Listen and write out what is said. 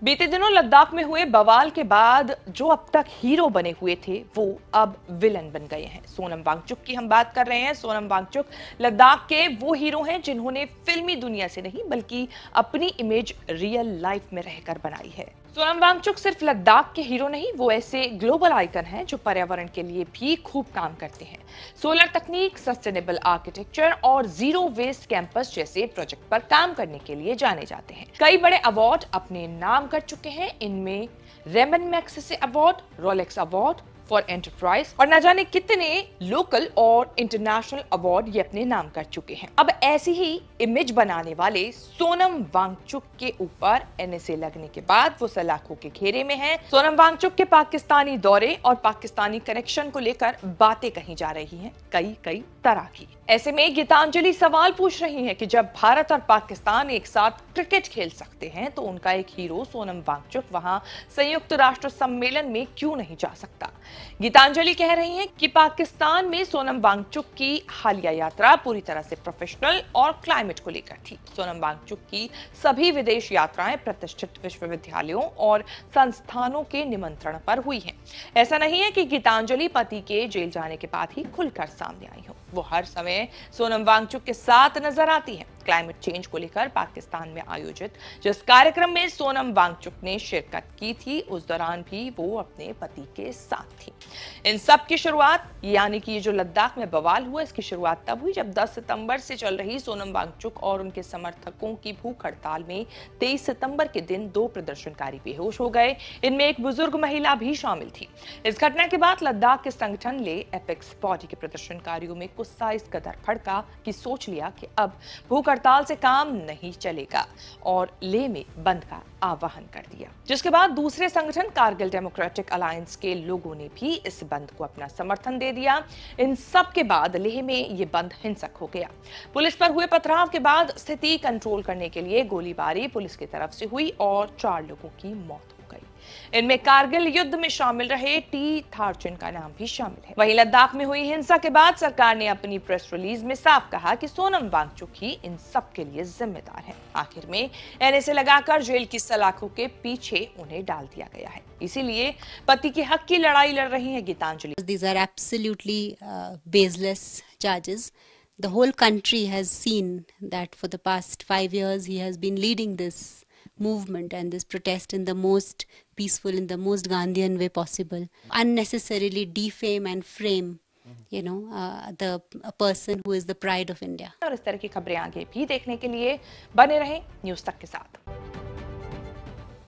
बीते दिनों लद्दाख में हुए बवाल के बाद जो अब तक हीरो बने हुए थे वो अब विलन बन गए हैं। सोनम वांगचुक की हम बात कर रहे हैं। सोनम वांगचुक लद्दाख के वो हीरो हैं जिन्होंने फिल्मी दुनिया से नहीं बल्कि अपनी इमेज रियल लाइफ में रहकर बनाई है। सोनम वांगचुक सिर्फ लद्दाख के हीरो नहीं, वो ऐसे ग्लोबल आइकन हैं जो पर्यावरण के लिए भी खूब काम करते हैं। सोलर तकनीक, सस्टेनेबल आर्किटेक्चर और जीरो वेस्ट कैंपस जैसे प्रोजेक्ट पर काम करने के लिए जाने जाते हैं। कई बड़े अवार्ड अपने नाम कर चुके हैं। इनमें Ramon Magsaysay award, Rolex award for enterprise और न जाने कितने लोकल और इंटरनेशनल अवार्ड ये अपने नाम कर चुके हैं। अब ऐसी ही इमेज बनाने वाले सोनम वांगचुक के ऊपर एनएसए लगने के बाद वो सलाखों के घेरे में हैं। सोनम वांगचुक के पाकिस्तानी दौरे और पाकिस्तानी कनेक्शन को लेकर बातें कही जा रही हैं, कई तरह की। ऐसे में गीतांजलि सवाल पूछ रही हैं कि जब भारत और पाकिस्तान एक साथ क्रिकेट खेल सकते हैं तो उनका एक हीरो सोनम वांगचुक वहां संयुक्त राष्ट्र सम्मेलन में क्यों नहीं जा सकता। गीतांजलि कह रही हैं कि पाकिस्तान में सोनम वांगचुक की हालिया यात्रा पूरी तरह से प्रोफेशनल और क्लाइमेट को लेकर थी। सोनम वांगचुक की सभी विदेश यात्राएं प्रतिष्ठित विश्वविद्यालयों और संस्थानों के निमंत्रण पर हुई हैं। ऐसा नहीं है कि गीतांजलि पति के जेल जाने के बाद ही खुलकर सामने आई हो। वो हर समय सोनम वांगचुक के साथ नजर आती हैं। क्लाइमेट चेंज को लेकर पाकिस्तान में आयोजित जिस कार्यक्रम में सोनम वांगचुक ने शिरकत की थी उस दौरान भी वो अपने पति के साथ थी। इन सब की शुरुआत यानी कि ये जो लद्दाख में बवाल हुआ इसकी शुरुआत तब हुई जब 10 सितंबर से चल रही सोनम वांगचुक और उनके समर्थकों की भूख हड़ताल में 23 सितंबर के दिन 2 प्रदर्शनकारी बेहोश हो गए। इनमें एक बुजुर्ग महिला भी शामिल थी। इस घटना के बाद लद्दाख के संगठन ले एपेक्स बॉडी के प्रदर्शनकारियों में गुस्सा इस कदर भड़का कि सोच लिया कि अब भूख हड़ताल से काम नहीं चलेगा और लेह में बंद का आह्वान कर दिया, जिसके बाद दूसरे संगठन कारगिल डेमोक्रेटिक अलायंस के लोगों ने भी इस बंद को अपना समर्थन दे दिया। इन सब के बाद लेह में ये बंद हिंसक हो गया। पुलिस पर हुए पथराव के बाद स्थिति कंट्रोल करने के लिए गोलीबारी पुलिस की तरफ से हुई और 4 लोगों की मौत हो गई। इनमें कारगिल युद्ध में शामिल रहे टी थारचन का नाम भी शामिल है। वहीं लद्दाख में हुई हिंसा के बाद सरकार ने अपनी प्रेस रिलीज में साफ कहा कि सोनम वांगचुक ही इन सब के लिए जिम्मेदार है। आखिर में एनएसए लगाकर जेल की सलाखों के पीछे उन्हें डाल दिया गया है। इसीलिए पति के हक की लड़ाई लड़ रही है Geetanjali. These are absolutely baseless charges. The whole country has seen that for the past 5 years he has been leading this movement and this protest in the most peaceful, in the most Gandhian way possible. Unnecessarily defame and frame, a person who is the pride of India. और इस तरह की खबरें आगे भी देखने के लिए बने रहें न्यूज़ तक के साथ।